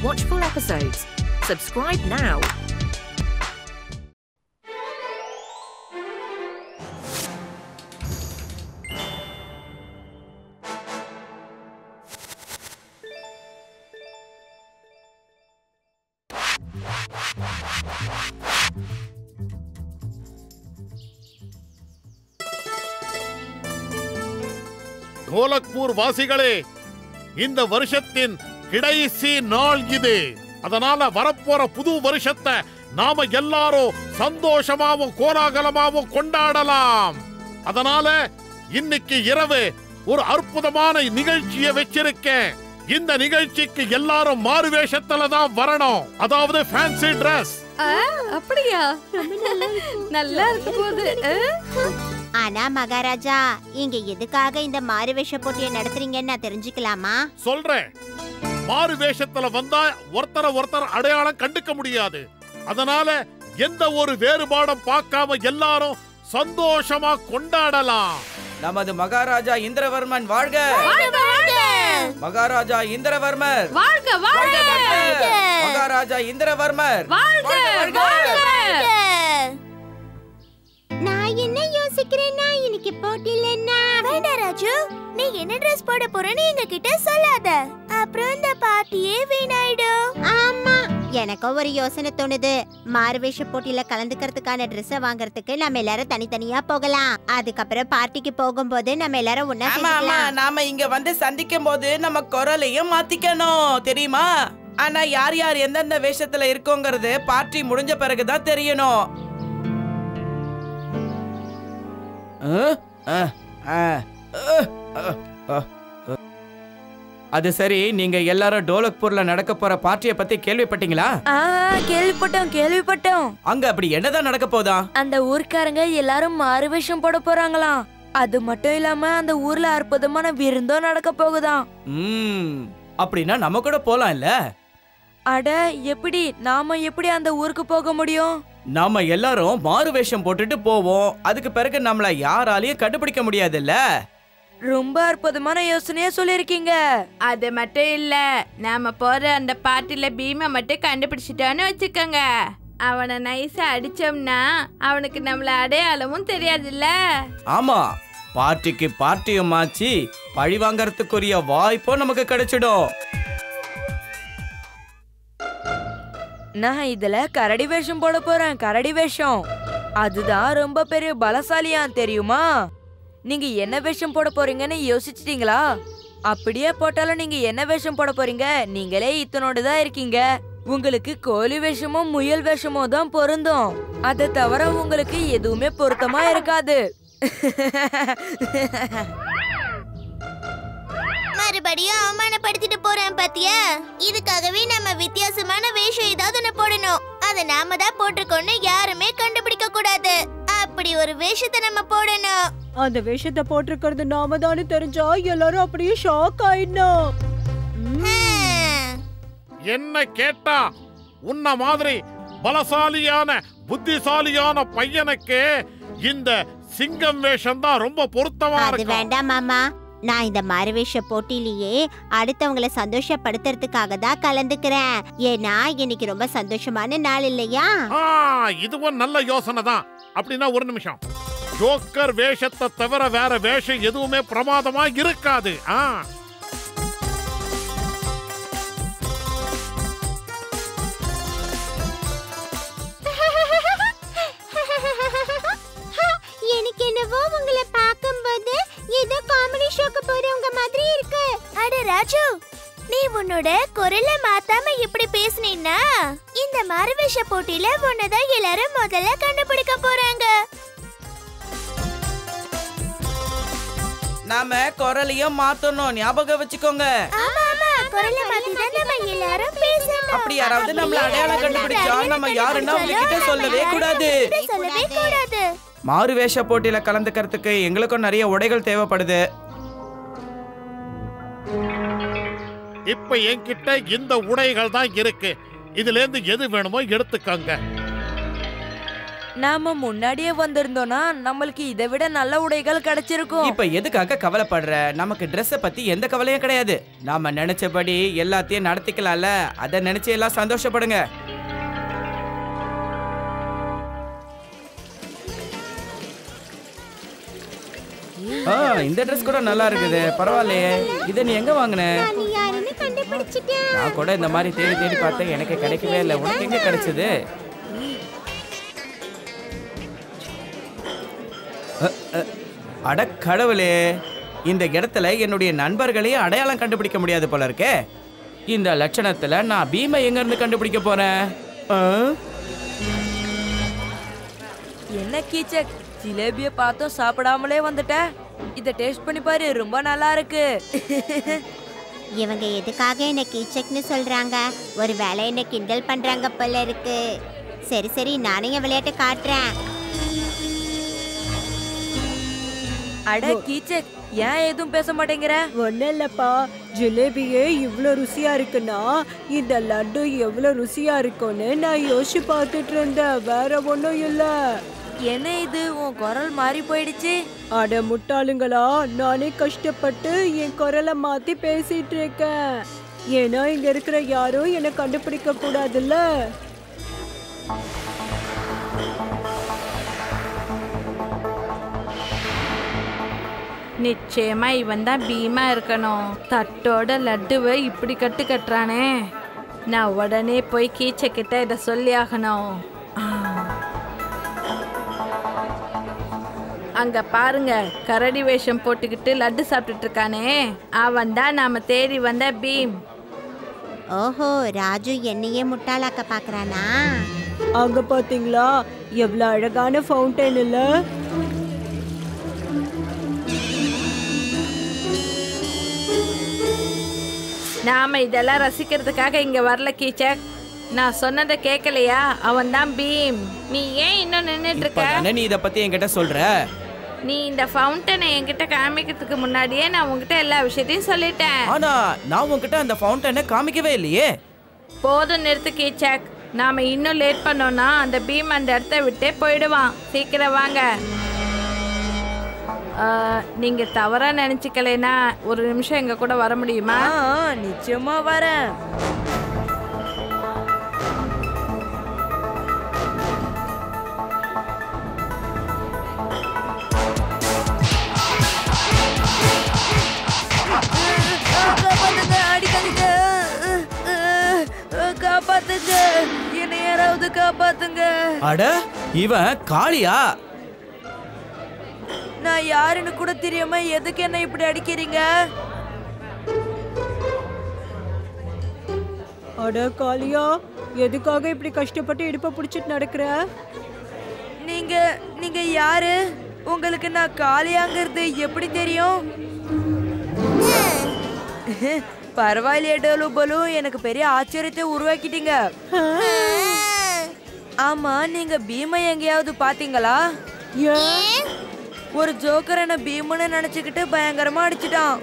watch full episodes. Subscribe now. கோலக்பூர் வாசிகளே, இந்த வருஷத்தின் கடைசி நாள் இது. அதனால வரப்போற புது வருஷத்தை நாம எல்லாரும் சந்தோஷமாவும் கோலாகலமாவும் கொண்டாடலாம். அதனால இன்னைக்கு இரவு ஒரு அற்புதமான நிகழ்ச்சியை வச்சிருக்கேன். இந்த நிகழ்ச்சிக்கு எல்லாரும் மாறு வேஷத்துல தான் வரணும். அதாவது ஃபேன்சி டிரஸ். அப்படியா? நல்லா இருக்கு போகுது. ஆனா மகாராஜா, இங்க எதுக்காக இந்த மாறு வேஷ போட்டியை நடத்துறீங்கன்னு நான் தெரிஞ்சுக்கலாமா? சொல்றேன். மாறு வேஷத்துல வந்தா ஒருத்தர் அடையாளம் கண்டுக்க முடியாது. அதனால எந்த ஒரு வேறுபாடும் பார்க்காம எல்லாரும் சந்தோஷமா கொண்டாடலாம். நமது மகாராஜா இந்திரவர்மன் வாழ்க! மகாராஜா இந்திரவர்மர் வாழ்க! வாழ்க! மகாராஜா இந்திரவர்மர் வாழ்க! நான் என்ன யோசிக்கிறேன்னா, இன்னைக்கு போட்டியில என்ன வேண்டாம் ராஜு, நீ என்ன ட்ரெஸ் போட போறன்னு எங்க கிட்ட சொல்லாத. அப்புறம் இந்த பார்ட்டியே வீணாயிடும். ஆமா, எனக்கு ஒரு யோசனை தோணுது. மாறுவேஷ போட்டியில கலந்துக்கிறதுக்கான ட்ரெஸ் வாங்குறதுக்கு நம்ம எல்லாரும் தனித்தனியா போகலாம். அதுக்கப்புறம் பார்ட்டிக்கு போகும்போது நம்ம எல்லாரும் ஒண்ணா சேர்ந்துக்கலாம். நாம இங்க வந்து சந்திக்கும் போது நம்ம குரலையும் மாத்திக்கணும், தெரியுமா? ஆனா யார் யார் எந்தெந்த வேஷத்துல இருக்கோங்கிறது பார்ட்டி முடிஞ்ச பிறகுதான் தெரியணும். அது சரி, நீங்க எல்லாரும் டோலக்பூர்ல நடக்க போற பார்ட்டியை பத்தி கேள்விப்பட்டீங்களா? கேள்விப்பட்டோம். அங்க அப்படி என்னதான் நடக்க போதா? அந்த ஊர்க்காரங்க எல்லாரும் மாறு வேஷம் போட போறாங்களாம். அது மட்டும் இல்லாம அந்த ஊர்ல அற்புதமான விருந்தும் நடக்க போகுதாம். அப்படின்னா நம்ம கூட போலாம் இல்ல? அட, எப்படி நாம எப்படி அந்த ஊருக்கு போக முடியும்? நாம எல்லாரும் மாறு வேஷம் போட்டுட்டு போவோம். அதுக்கு பிறகு நம்மள யாராலையும் கண்டுபிடிக்க முடியாதுல்ல. ரொம்ப அற்புதமான யோசனையா சொல்லிருக்கீங்க. அது மட்டும் இல்ல, நாம போற அந்த பார்ட்டில பீமை மட்டும் கண்டுபிடிச்சிட்டான்னு வச்சுக்கோங்க. அவனை நைஸா அடிச்சோம்னா அவனுக்கு நம்மள அடையாளமும் தெரியாதுல்ல. ஆமா, பார்ட்டிக்கு பார்ட்டியும் ஆச்சு, பழி வாங்கறதுக்குரிய வாய்ப்பும் நமக்கு கிடைச்சிடும். நான் இதுல கரடி வேஷம் போட போறேன். கரடி வேஷம் அதுதான் ரொம்ப பெரிய பலசாலியா, தெரியுமா? நீங்க என்ன வேஷம் போட போறீங்கன்னு யோசிச்சிட்டீங்களா? அப்படியே போட்டாலும் நீங்க என்ன வேஷம் போட போறீங்க? நீங்களே இத்தனோடு தான் இருக்கீங்க. உங்களுக்கு கோழி வேஷமோ முயல் வேஷமோ தான் பொருந்தும். அதை தவிர உங்களுக்கு எதுவுமே பொருத்தமா இருக்காது. மறுபடியும் அவமானப்படுத்திட்டு போறேன் பாத்தியா? இதுக்காகவே நம்ம வித்தியாசமான வேஷம் ஏதாவது ஒண்ணு போடணும். அத நாம தான் போட்டிருக்கோம்னு யாருமே கண்டுபிடிக்க கூடாது. அப்படி ஒரு வேஷத்தை நம்ம போடணும். அந்த வேஷத்தை போட்டிருக்கிறது நாம தானே தெரிஞ்சா எல்லாரும் அப்படியே ஷாக் ஆயிடணும். என்ன கேட்டா, உன்ன மாதிரி பலசாலியான புத்திசாலியான பையனுக்கு இந்த சிங்கம் வேஷம் தான் ரொம்ப பொருத்தமா இருக்கு. அது வேண்டாம் மாமா, நான் இந்த மாறுவேஷ போட்டியிலேயே அடுத்தவங்களை சந்தோஷப்படுத்துறதுக்காக தான் கலந்துக்கிறேன். ஏன்னா இன்னைக்கு ரொம்ப சந்தோஷமான நாள் இல்லையா? இதுவும் நல்ல யோசனை தான். அப்படின்னா ஒரு நிமிஷம், ஜோக்கர் வேஷத்தை தவிர வேற வேஷம் எதுவுமே பிரமாதமா இருக்காது. எனக்கு என்னவோ உங்களை பார்க்கும்போது ஏதோ காமெடி ஷோக்கு போறவங்க மாதிரி இருக்கு. அட ராஜு, நீ உன்னோட குரலை மாத்தாம இப்படி பேசுனீன்னா இந்த மாறுவேஷ போட்டியில உன்னதான் எல்லாரும் முதல்ல கண்டுபிடிக்க போறாங்க. நாம குரலையும் மாத்தணும், ஞாபகம் வச்சுக்கோங்க. ஆமா ஆமா, குரலை மாத்தி தான் நம்ம எல்லாரும் பேசணும். அப்படி யாராவது நம்மள அடையாளம் கண்டுபிடிச்சா நம்ம யாருன்னா உங்ககிட்ட சொல்லவே கூடாது. மாறு வேஷ போட்டியில கலந்துக்கிறதுக்கு எங்களுக்கும் நிறைய உடைகள் தேவைப்படுது. இப்ப என்கிட்ட இந்த உடைகள் தான் இருக்கு. இதுல இருந்து எது வேணுமோ எடுத்துக்கோங்க. நாம முன்னாடியே வந்திருந்தோம்னா நம்மளுக்கு இதை விட நல்ல உடைகள் கிடைச்சிருக்கும். இப்ப எதுக்காக கவலைப்படுற? நமக்கு ட்ரெஸ்ஸ பத்தி எந்த கவலையும் கிடையாது. நாம நினைச்சபடி எல்லாத்தையும் நடத்திக்கலாம்ல. அத நினைச்சு எல்லாம் சந்தோஷப்படுங்க. இந்த ட்ரெஸ் கூட நல்லா இருக்குது. பரவாயில்லையே. இத நீ எங்க வாங்குன? நான் கூட இந்த மாதிரி தேடி தேடி பார்த்தேன், எனக்கு கிடைக்கவே இல்லை. உனக்கு எங்க கிடைச்சது? அட கடவுளே, இந்த இடத்துல என்னுடைய நண்பர்களையும் அடையாளம் கண்டுபிடிக்க முடியாது போல இருக்கே. இந்த லட்சணத்துல நான் பீமை எங்க இருந்து கண்டுபிடிக்க போறேன்? என்ன கீச்சக், ஜிலேபிய பார்த்தோம் சாப்பிடாமலே வந்துட்ட. இத டேஸ்ட் பண்ணி பாரு, ரொம்ப நல்லா இருக்கு. இவங்க எதுக்காக என்ன கீச்சக்னு சொல்றாங்க? ஒரு வேலை என்ன கிண்டல் பண்றாங்க போல இருக்கு. சரி சரி, நானே என் விளையாட்டு காட்டுறேன். அட கீச்சக், ஏன் எதுவும் பேச மாட்டேங்கிற? ஒன்னும் இல்லப்பா, ஜிலேபியே இவ்ளோ ருசியா இருக்குன்னா இந்த லட்டு எவ்வளவு ருசியா இருக்கும்னு நான் யோசிச்சு பார்த்துட்டு இருந்தேன். வேற ஒன்றும் இல்ல. என்ன இது, உன் குரல் மாறி போயிடுச்சு? அட முட்டாளுங்களா, நானே கஷ்டப்பட்டு என் குரலை மாத்தி பேசிட்டு இருக்கேன். ஏன்னா இங்க இருக்கிற யாரும் என்னை கண்டுபிடிக்க கூடாதுல்ல. நிச்சயமா இவன் தான் பீமா இருக்கணும். தட்டோட லட்டுவை இப்படி கட்டுறானே. நான் உடனே போய் கீச்சக்கிட்ட இதை சொல்லி ஆகணும். அங்க பாருங்க, கரடி வேஷம் போட்டுக்கிட்டு லட்டு சாப்பிட்டுட்டு இருக்கானே, அவன் தான் நாம தேடி வந்த பீம். ஓஹோ, ராஜு என்னையே முட்டாளாக்க பாக்குறானா? அங்க பாத்தீங்களா, எவ்வளவு அழகான ஃபவுண்டைன் இல்ல? நாம இதெல்லாம் ரசிக்கிறதுக்காக இங்க வரல கீச்சக். நான் சொன்னதை கேட்கலையா? அவன் தான் பீம். நீ ஏன் இன்னும் நின்னுட்டு இருக்க? நீ இத பத்தி என்கிட்ட சொல்ற? நீ இந்த ஃபவுண்டனை என்கிட்ட காமிக்கிறதுக்கு முன்னாடியே நான் உங்ககிட்ட எல்லா விஷயத்தையும் சொல்லிட்டேன். ஆனா நான் உங்ககிட்ட அந்த ஃபவுண்டனை காமிக்கவே இல்லையே. போதும், நிறுத்து கீச்சக். நாம இன்னும் லேட் பண்ணோம்னா அந்த பீம் அந்த இடத்த விட்டே போயிடுவான். சீக்கிரம் வாங்க. நீங்க தவறா நினைச்சுக்கலைன்னா ஒரு நிமிஷம் எங்க கூட வர முடியுமா? நிச்சயமா வரேன். காப்பாத்துங்க, என்னை யாராவது காப்பாத்துங்க. அட, இவன் காளியா? நான் யாருன்னு கூட தெரியாம எதுக்கு என்ன இப்படி அடிக்கிறீங்க? அட காளியா, எதுக்காக இப்படி கஷ்டப்பட்டு இடுப்ப பிடிச்சிட்டு நடக்கிற? நீங்க யாரு? உங்களுக்கு நான் காளியாங்கிறது எப்படி தெரியும்? பரவாயில்லையே டோலு போலு, எனக்கு பெரிய ஆச்சரியத்தை உருவாக்கிட்டீங்க. ஆமா, நீங்க பீமை எங்கேயாவது பாத்தீங்களா? ஒரு ஜோக்கர் என்ன பீமுன்னு நினைச்சுக்கிட்டு பயங்கரமா அடிச்சிட்டான்.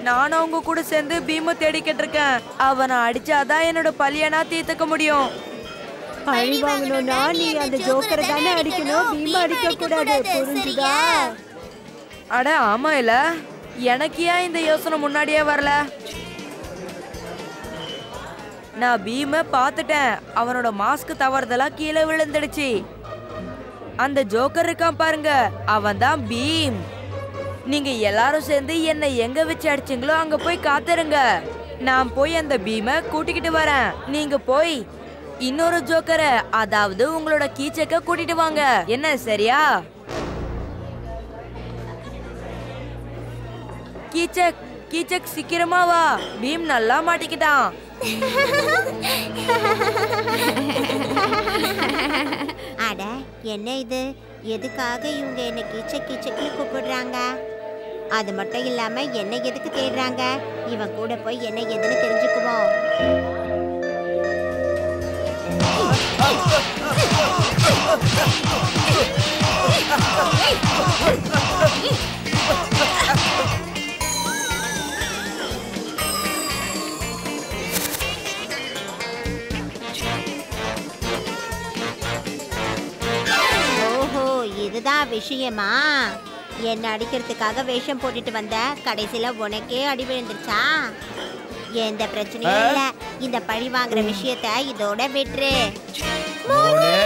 நானும் அவங்க கூட சேர்ந்து பீமை தேடிக்கிட்டு இருக்கேன். அவனை அடிச்சாதான் என்னோட பழிய நான் தீர்த்துக்க முடியும். பழி வாங்கணும்னா நீ அந்த ஜோக்கரை தானே அடிக்கணும், பீமை அடிக்க கூடாது, புரிஞ்சுதா? அட ஆமா, இல்ல எனக்கு ஏன் இந்த யோசனை முன்னாடியே வரல? நான் பீமை பார்த்துட்டேன். அவனோட மாஸ்க் தவறுதலா கீழே விழுந்துடுச்சு. அந்த ஜோக்கர் இருக்கான் பாருங்க, அவன் தான் பீம். நீங்க எல்லாரும் சேர்ந்து என்னை எங்க வச்சு அடிச்சீங்களோ அங்க போய் காத்துருங்க. நான் போய் அந்த பீமை கூட்டிக்கிட்டு வரேன். நீங்க போய் இன்னொரு ஜோக்கரை, அதாவது உங்களோட கீச்சக்க கூட்டிட்டு வாங்க. என்ன, சரியா? கீச்சக், கீச்சக் சீக்கிரமா வா. பீம் நல்லா மாட்டிக்கிட்டான். அட, என்ன இது? எதுக்காக இவங்க என்ன கீச்சக் கீச்சக்னு கூப்பிடுறாங்க? அது மட்டும் இல்லாம என்ன எதுக்கு தேடுறாங்க? இவன் கூட போய் என்ன எதுன்னு தெரிஞ்சுக்குவோம். இதான் விஷயமா? என்ன அடிக்கிறதுக்காக வேஷம் போட்டுட்டு வந்த, கடைசியில உனக்கே அடி விழுந்துருச்சா? எந்த பிரச்சனையும் இல்ல. இந்த பழி வாங்குற விஷயத்த இதோட விட்டுரு. மோனே